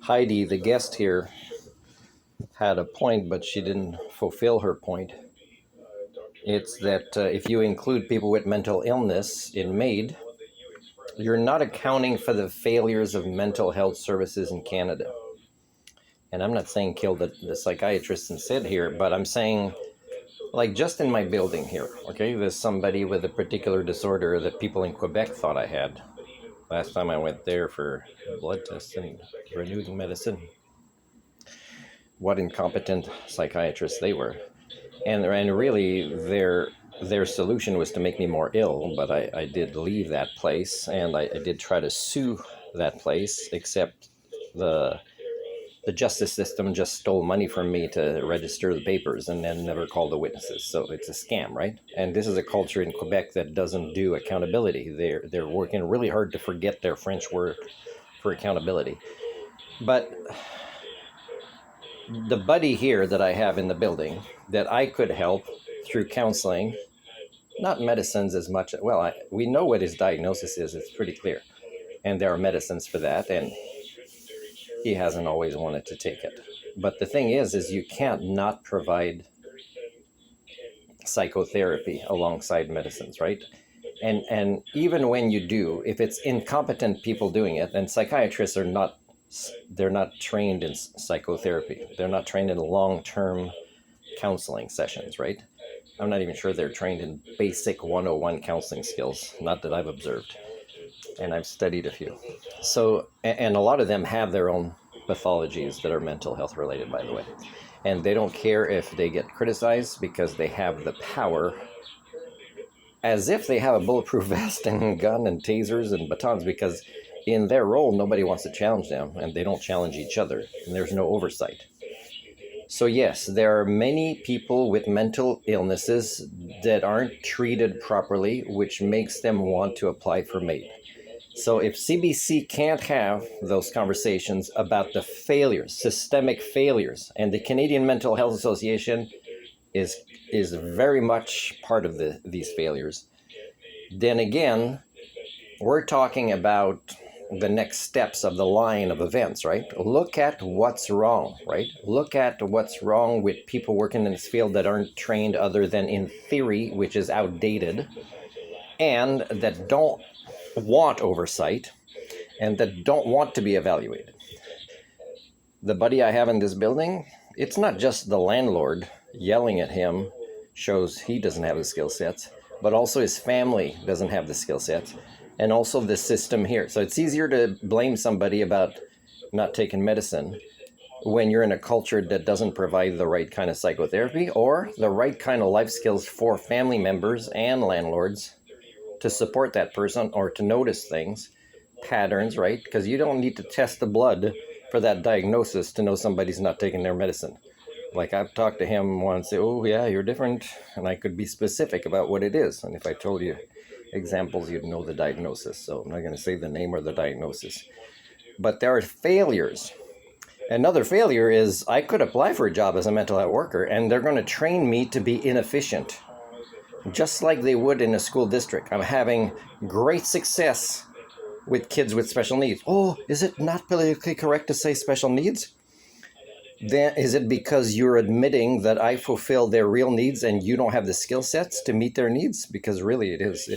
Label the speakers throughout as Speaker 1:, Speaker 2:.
Speaker 1: Heidi, the guest here, had a point, but she didn't fulfill her point. It's that if you include people with mental illness in MAiD, you're not accounting for the failures of mental health services in Canada. And I'm not saying kill the psychiatrists instead here, but I'm saying, like, just in my building here, okay, there's somebody with a particular disorder that people in Quebec thought I had. Last time I went there for blood tests and renewed medicine. What incompetent psychiatrists they were. And really their solution was to make me more ill, but I did leave that place, and I did try to sue that place, except the justice system just stole money from me to register the papers and then never called the witnesses. So it's a scam, right? And this is a culture in Quebec that doesn't do accountability. They're working really hard to forget their French word for accountability. But the buddy here that I have in the building that I could help through counseling, not medicines as much. Well, we know what his diagnosis is. It's pretty clear. And there are medicines for that. And he hasn't always wanted to take it. But the thing is you can't not provide psychotherapy alongside medicines, right? And even when you do, if it's incompetent people doing it, and psychiatrists they're not trained in psychotherapy. They're not trained in long-term counseling sessions, right? I'm not even sure they're trained in basic 101 counseling skills, not that I've observed. And I've studied a few. So, and a lot of them have their own pathologies that are mental health related, by the way. And they don't care if they get criticized because they have the power, as if they have a bulletproof vest and gun and tasers and batons, because in their role, nobody wants to challenge them, and they don't challenge each other, and there's no oversight. So yes, there are many people with mental illnesses that aren't treated properly, which makes them want to apply for MAiD. So if CBC can't have those conversations about the failures, systemic failures, and the Canadian Mental Health Association is very much part of these failures, then again, we're talking about the next steps of the line of events, right? Look at what's wrong, right? Look at what's wrong with people working in this field that aren't trained other than in theory, which is outdated, and that don't want oversight, and that don't want to be evaluated. The buddy I have in this building, it's not just the landlord yelling at him shows he doesn't have the skill sets, but also his family doesn't have the skill sets, and also the system here. So it's easier to blame somebody about not taking medicine when you're in a culture that doesn't provide the right kind of psychotherapy or the right kind of life skills for family members and landlords to support that person or to notice things, patterns, right? Because you don't need to test the blood for that diagnosis to know somebody's not taking their medicine. Like, I've talked to him once, oh yeah, you're different, and I could be specific about what it is. And if I told you examples, you'd know the diagnosis. So I'm not going to say the name or the diagnosis. But there are failures. Another failure is I could apply for a job as a mental health worker, and they're going to train me to be inefficient, just like they would in a school district. I'm having great success with kids with special needs. Oh, is it not politically correct to say special needs? Then is it because you're admitting that I fulfill their real needs and you don't have the skill sets to meet their needs? Because really it is,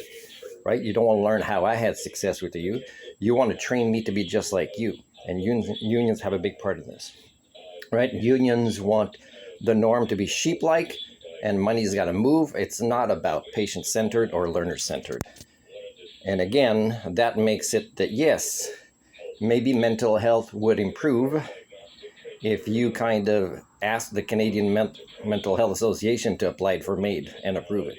Speaker 1: right? You don't want to learn how I had success with the youth. You want to train me to be just like you. And unions have a big part of this, right? Unions want the norm to be sheep-like, and money's got to move. It's not about patient-centered or learner-centered. And again, that makes it that, yes, maybe mental health would improve if you kind of ask the Canadian Mental Health Association to apply for MAiD and approve it.